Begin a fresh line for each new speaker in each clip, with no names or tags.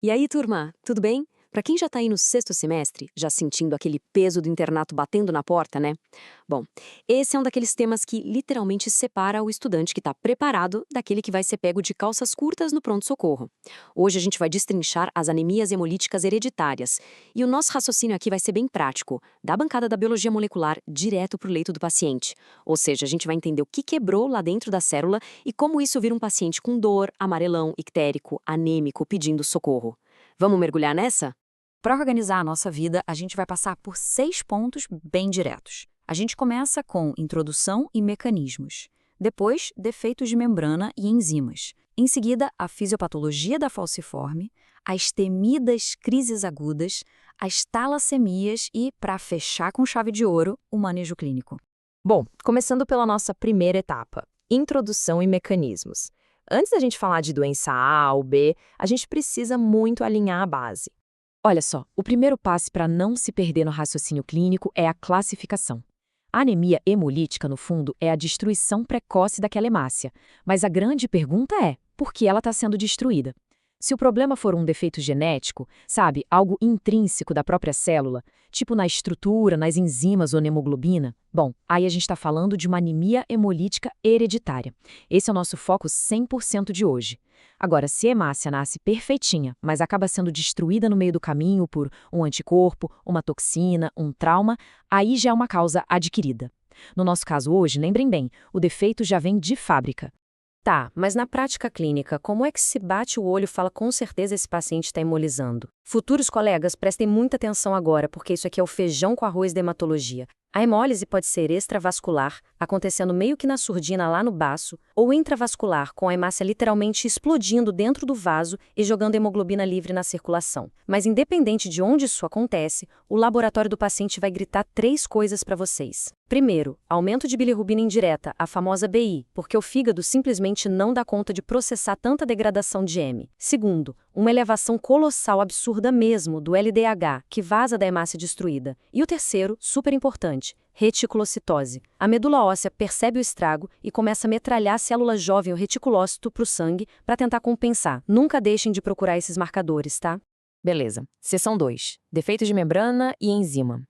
E aí, turma, tudo bem? Para quem já está aí no sexto semestre, já sentindo aquele peso do internato batendo na porta, né? Bom, esse é um daqueles temas que literalmente separa o estudante que está preparado daquele que vai ser pego de calças curtas no pronto-socorro. Hoje a gente vai destrinchar as anemias hemolíticas hereditárias. E o nosso raciocínio aqui vai ser bem prático, da bancada da biologia molecular direto para o leito do paciente. Ou seja, a gente vai entender o que quebrou lá dentro da célula e como isso vira um paciente com dor, amarelão, ictérico, anêmico, pedindo socorro. Vamos mergulhar nessa?
Para organizar a nossa vida, a gente vai passar por 6 pontos bem diretos. A gente começa com introdução e mecanismos. Depois, defeitos de membrana e enzimas. Em seguida, a fisiopatologia da falciforme, as temidas crises agudas, as talassemias e, para fechar com chave de ouro, o manejo clínico.
Bom, começando pela nossa primeira etapa, introdução e mecanismos. Antes da gente falar de doença A ou B, a gente precisa muito alinhar a base. Olha só, o primeiro passo para não se perder no raciocínio clínico é a classificação. A anemia hemolítica, no fundo, é a destruição precoce daquela hemácia, mas a grande pergunta é, por que ela está sendo destruída? Se o problema for um defeito genético, sabe, algo intrínseco da própria célula, tipo na estrutura, nas enzimas ou na hemoglobina, bom, aí a gente está falando de uma anemia hemolítica hereditária. Esse é o nosso foco 100% de hoje. Agora, se a hemácia nasce perfeitinha, mas acaba sendo destruída no meio do caminho por um anticorpo, uma toxina, um trauma, aí já é uma causa adquirida. No nosso caso hoje, lembrem bem, o defeito já vem de fábrica.
Tá, mas na prática clínica, como é que se bate o olho e fala com certeza esse paciente está hemolizando? Futuros colegas, prestem muita atenção agora, porque isso aqui é o feijão com arroz da hematologia. A hemólise pode ser extravascular, acontecendo meio que na surdina lá no baço, ou intravascular, com a hemácia literalmente explodindo dentro do vaso e jogando hemoglobina livre na circulação. Mas independente de onde isso acontece, o laboratório do paciente vai gritar 3 coisas para vocês. Primeiro, aumento de bilirrubina indireta, a famosa BI, porque o fígado simplesmente não dá conta de processar tanta degradação de M. Segundo, uma elevação colossal absurda mesmo do LDH, que vaza da hemácia destruída. E o terceiro, super importante, reticulocitose. A medula óssea percebe o estrago e começa a metralhar a célula jovem, o reticulócito, para o sangue para tentar compensar. Nunca deixem de procurar esses marcadores, tá?
Beleza, seção 2, defeitos de membrana e enzima.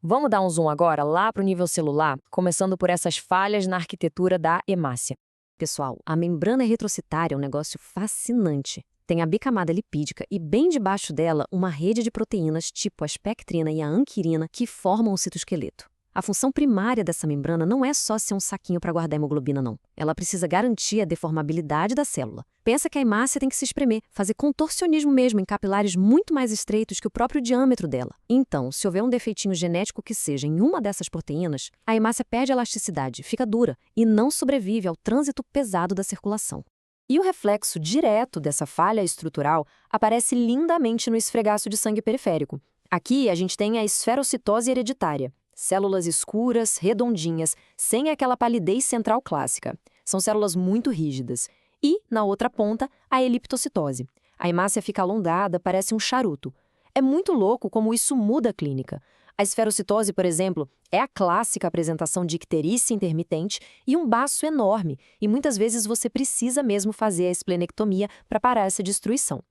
Vamos dar um zoom agora lá para o nível celular, começando por essas falhas na arquitetura da hemácia.
Pessoal, a membrana eritrocitária é um negócio fascinante. Tem a bicamada lipídica e bem debaixo dela uma rede de proteínas tipo a espectrina e a anquirina que formam o citoesqueleto. A função primária dessa membrana não é só ser um saquinho para guardar hemoglobina, não. Ela precisa garantir a deformabilidade da célula. Pensa que a hemácia tem que se espremer, fazer contorcionismo mesmo em capilares muito mais estreitos que o próprio diâmetro dela. Então, se houver um defeitinho genético que seja em uma dessas proteínas, a hemácia perde a elasticidade, fica dura e não sobrevive ao trânsito pesado da circulação. E o reflexo direto dessa falha estrutural aparece lindamente no esfregaço de sangue periférico. Aqui a gente tem a esferocitose hereditária. Células escuras, redondinhas, sem aquela palidez central clássica. São células muito rígidas. E, na outra ponta, a eliptocitose. A hemácia fica alongada, parece um charuto. É muito louco como isso muda a clínica. A esferocitose, por exemplo, é a clássica apresentação de icterícia intermitente e um baço enorme, e muitas vezes você precisa mesmo fazer a esplenectomia para parar essa destruição.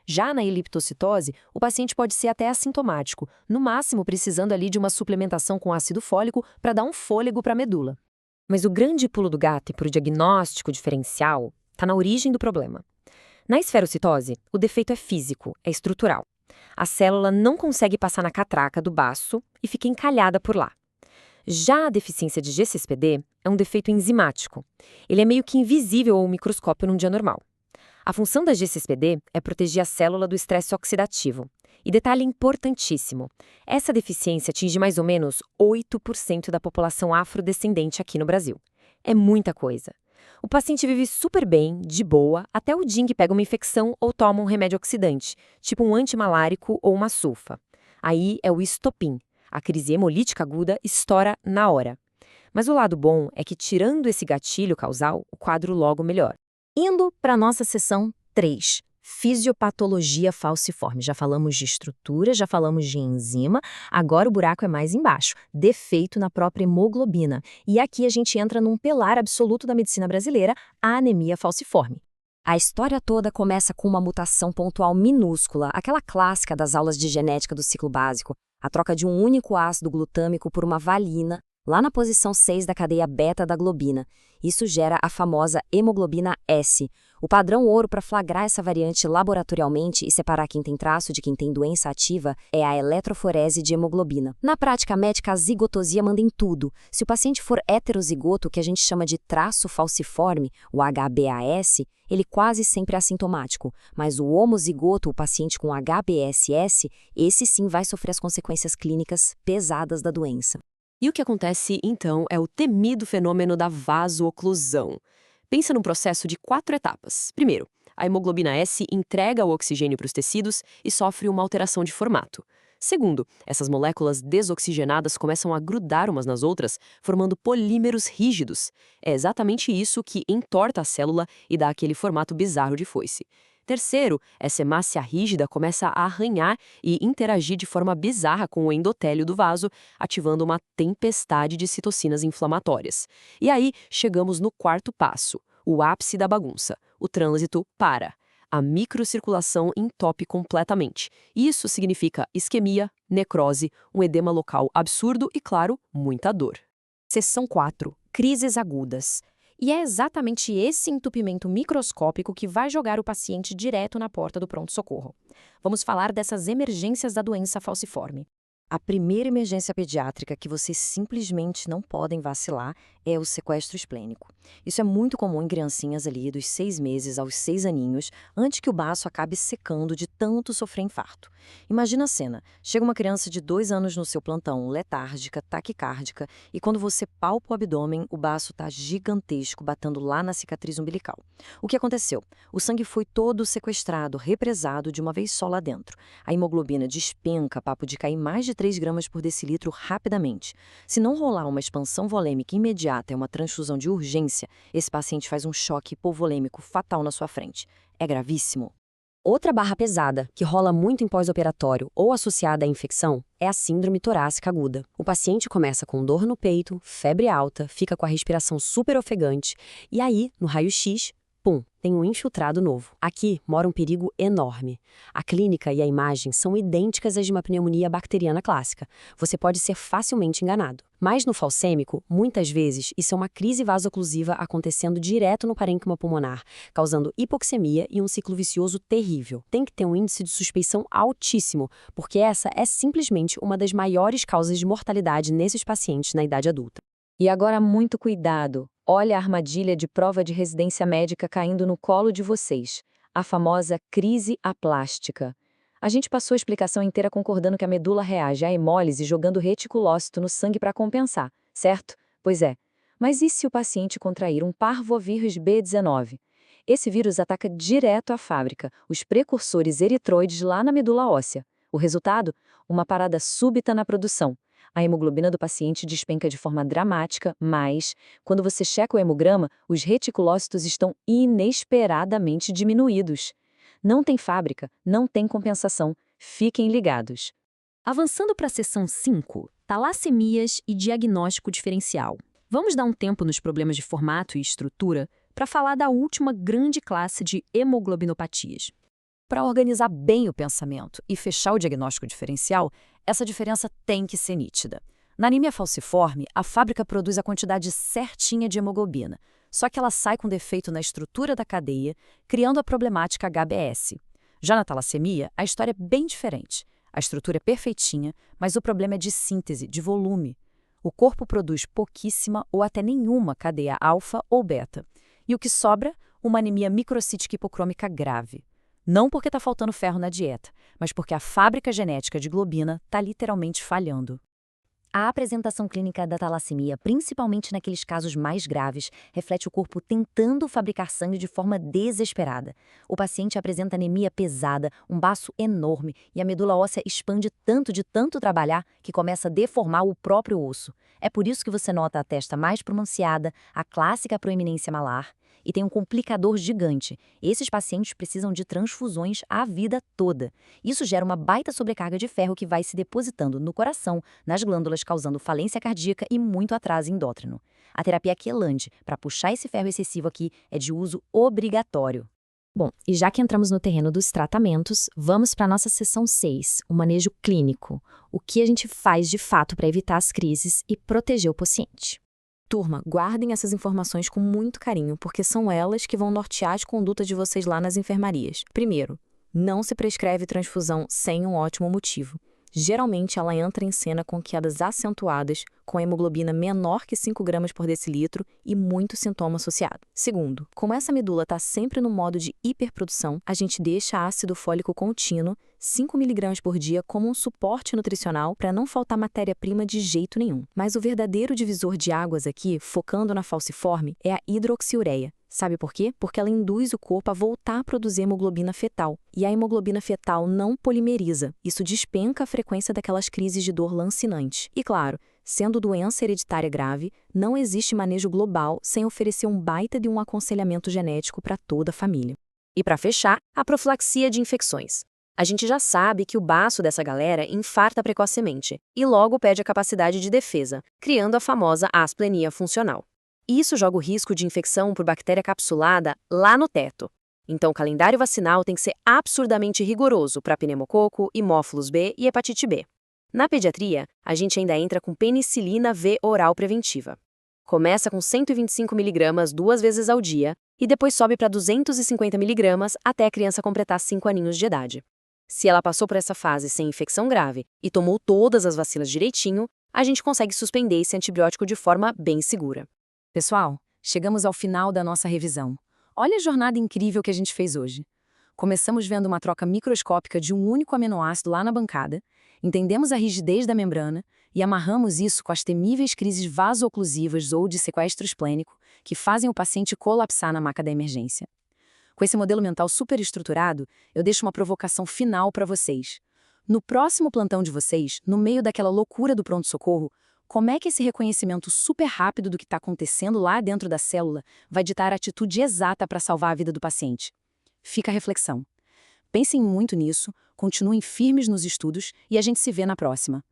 Já na eliptocitose, o paciente pode ser até assintomático, no máximo precisando ali de uma suplementação com ácido fólico para dar um fôlego para a medula.
Mas o grande pulo do gato para o diagnóstico diferencial está na origem do problema. Na esferocitose, o defeito é físico, é estrutural. A célula não consegue passar na catraca do baço e fica encalhada por lá. Já a deficiência de G6PD é um defeito enzimático. Ele é meio que invisível ao microscópio num dia normal. A função da G6PD é proteger a célula do estresse oxidativo. E detalhe importantíssimo, essa deficiência atinge mais ou menos 8% da população afrodescendente aqui no Brasil. É muita coisa. O paciente vive super bem, de boa, até o dia em que pega uma infecção ou toma um remédio oxidante, tipo um antimalárico ou uma sulfa. Aí é o estopim. A crise hemolítica aguda estoura na hora. Mas o lado bom é que, tirando esse gatilho causal, o quadro logo melhora.
Indo para a nossa seção 3, fisiopatologia falciforme. Já falamos de estrutura, já falamos de enzima, agora o buraco é mais embaixo, defeito na própria hemoglobina. E aqui a gente entra num pilar absoluto da medicina brasileira, a anemia falciforme. A história toda começa com uma mutação pontual minúscula, aquela clássica das aulas de genética do ciclo básico, a troca de um único ácido glutâmico por uma valina, lá na posição 6 da cadeia beta da globina. Isso gera a famosa hemoglobina S, o padrão ouro para flagrar essa variante laboratorialmente e separar quem tem traço de quem tem doença ativa é a eletroforese de hemoglobina. Na prática médica, a zigotosia manda em tudo. Se o paciente for heterozigoto, que a gente chama de traço falciforme, o HBAS, ele quase sempre é assintomático, mas o homozigoto, o paciente com HBSS, esse sim vai sofrer as consequências clínicas pesadas da doença.
E o que acontece, então, é o temido fenômeno da vasooclusão. Pensa num processo de 4 etapas. Primeiro, a hemoglobina S entrega o oxigênio para os tecidos e sofre uma alteração de formato. Segundo, essas moléculas desoxigenadas começam a grudar umas nas outras, formando polímeros rígidos. É exatamente isso que entorta a célula e dá aquele formato bizarro de foice. Terceiro, essa hemácia rígida começa a arranhar e interagir de forma bizarra com o endotélio do vaso, ativando uma tempestade de citocinas inflamatórias. E aí, chegamos no quarto passo, o ápice da bagunça. O trânsito para. A microcirculação entope completamente. Isso significa isquemia, necrose, um edema local absurdo e, claro, muita dor.
Seção 4. Crises agudas. E é exatamente esse entupimento microscópico que vai jogar o paciente direto na porta do pronto-socorro. Vamos falar dessas emergências da doença falciforme. A primeira emergência pediátrica que vocês simplesmente não podem vacilar é o sequestro esplênico. Isso é muito comum em criancinhas ali dos 6 meses aos 6 aninhos, antes que o baço acabe secando de tanto sofrer infarto. Imagina a cena. Chega uma criança de 2 anos no seu plantão, letárgica, taquicárdica, e quando você palpa o abdômen, o baço está gigantesco, batendo lá na cicatriz umbilical. O que aconteceu? O sangue foi todo sequestrado, represado de uma vez só lá dentro. A hemoglobina despenca, papo de cair mais de 3 gramas por decilitro rapidamente. Se não rolar uma expansão volêmica imediata e uma transfusão de urgência, esse paciente faz um choque hipovolêmico fatal na sua frente. É gravíssimo.
Outra barra pesada, que rola muito em pós-operatório ou associada à infecção, é a síndrome torácica aguda. O paciente começa com dor no peito, febre alta, fica com a respiração super ofegante, e aí, no raio-x, pum, tem um infiltrado novo. Aqui mora um perigo enorme. A clínica e a imagem são idênticas às de uma pneumonia bacteriana clássica. Você pode ser facilmente enganado. Mas no falcêmico, muitas vezes, isso é uma crise vasoclusiva acontecendo direto no parênquima pulmonar, causando hipoxemia e um ciclo vicioso terrível. Tem que ter um índice de suspeição altíssimo, porque essa é simplesmente uma das maiores causas de mortalidade nesses pacientes na idade adulta.
E agora muito cuidado. Olha a armadilha de prova de residência médica caindo no colo de vocês. A famosa crise aplástica. A gente passou a explicação inteira concordando que a medula reage à hemólise jogando reticulócito no sangue para compensar, certo? Pois é. Mas e se o paciente contrair um parvovírus B19? Esse vírus ataca direto a fábrica, os precursores eritroides lá na medula óssea. O resultado? Uma parada súbita na produção. A hemoglobina do paciente despenca de forma dramática, mas, quando você checa o hemograma, os reticulócitos estão inesperadamente diminuídos. Não tem fábrica, não tem compensação. Fiquem ligados.
Avançando para a seção 5, talassemias e diagnóstico diferencial. Vamos dar um tempo nos problemas de formato e estrutura para falar da última grande classe de hemoglobinopatias.
Para organizar bem o pensamento e fechar o diagnóstico diferencial, essa diferença tem que ser nítida. Na anemia falciforme, a fábrica produz a quantidade certinha de hemoglobina, só que ela sai com defeito na estrutura da cadeia, criando a problemática HBS. Já na talassemia, a história é bem diferente. A estrutura é perfeitinha, mas o problema é de síntese, de volume. O corpo produz pouquíssima ou até nenhuma cadeia alfa ou beta. E o que sobra? Uma anemia microcítica hipocrômica grave. Não porque está faltando ferro na dieta, mas porque a fábrica genética de globina está literalmente falhando.
A apresentação clínica da talassemia, principalmente naqueles casos mais graves, reflete o corpo tentando fabricar sangue de forma desesperada. O paciente apresenta anemia pesada, um baço enorme e a medula óssea expande tanto de tanto trabalhar que começa a deformar o próprio osso. É por isso que você nota a testa mais pronunciada, a clássica proeminência malar, e tem um complicador gigante. Esses pacientes precisam de transfusões a vida toda. Isso gera uma baita sobrecarga de ferro que vai se depositando no coração, nas glândulas, causando falência cardíaca e muito atraso endócrino. A terapia Quelande, para puxar esse ferro excessivo aqui, é de uso obrigatório.
Bom, e já que entramos no terreno dos tratamentos, vamos para a nossa seção 6, o manejo clínico. O que a gente faz de fato para evitar as crises e proteger o paciente.
Turma, guardem essas informações com muito carinho, porque são elas que vão nortear as condutas de vocês lá nas enfermarias. Primeiro, não se prescreve transfusão sem um ótimo motivo. Geralmente, ela entra em cena com quedas acentuadas, com a hemoglobina menor que 5 gramas por decilitro e muito sintoma associado. Segundo, como essa medula está sempre no modo de hiperprodução, a gente deixa ácido fólico contínuo, 5 mg por dia, como um suporte nutricional para não faltar matéria-prima de jeito nenhum. Mas o verdadeiro divisor de águas aqui, focando na falciforme, é a hidroxiureia. Sabe por quê? Porque ela induz o corpo a voltar a produzir hemoglobina fetal. E a hemoglobina fetal não polimeriza. Isso despenca a frequência daquelas crises de dor lancinante. E claro, sendo doença hereditária grave, não existe manejo global sem oferecer um baita de um aconselhamento genético para toda a família.
E para fechar, a profilaxia de infecções. A gente já sabe que o baço dessa galera infarta precocemente e logo perde a capacidade de defesa, criando a famosa asplenia funcional. Isso joga o risco de infecção por bactéria capsulada lá no teto. Então, o calendário vacinal tem que ser absurdamente rigoroso para pneumococo, hemófilos B e hepatite B. Na pediatria, a gente ainda entra com penicilina V oral preventiva. Começa com 125 mg 2 vezes ao dia e depois sobe para 250 mg até a criança completar 5 aninhos de idade. Se ela passou por essa fase sem infecção grave e tomou todas as vacinas direitinho, a gente consegue suspender esse antibiótico de forma bem segura.
Pessoal, chegamos ao final da nossa revisão. Olha a jornada incrível que a gente fez hoje. Começamos vendo uma troca microscópica de um único aminoácido lá na bancada, entendemos a rigidez da membrana e amarramos isso com as temíveis crises vaso-oclusivas ou de sequestro esplênico que fazem o paciente colapsar na maca da emergência. Com esse modelo mental superestruturado, eu deixo uma provocação final para vocês. No próximo plantão de vocês, no meio daquela loucura do pronto-socorro, como é que esse reconhecimento super rápido do que está acontecendo lá dentro da célula vai ditar a atitude exata para salvar a vida do paciente? Fica a reflexão. Pensem muito nisso, continuem firmes nos estudos e a gente se vê na próxima.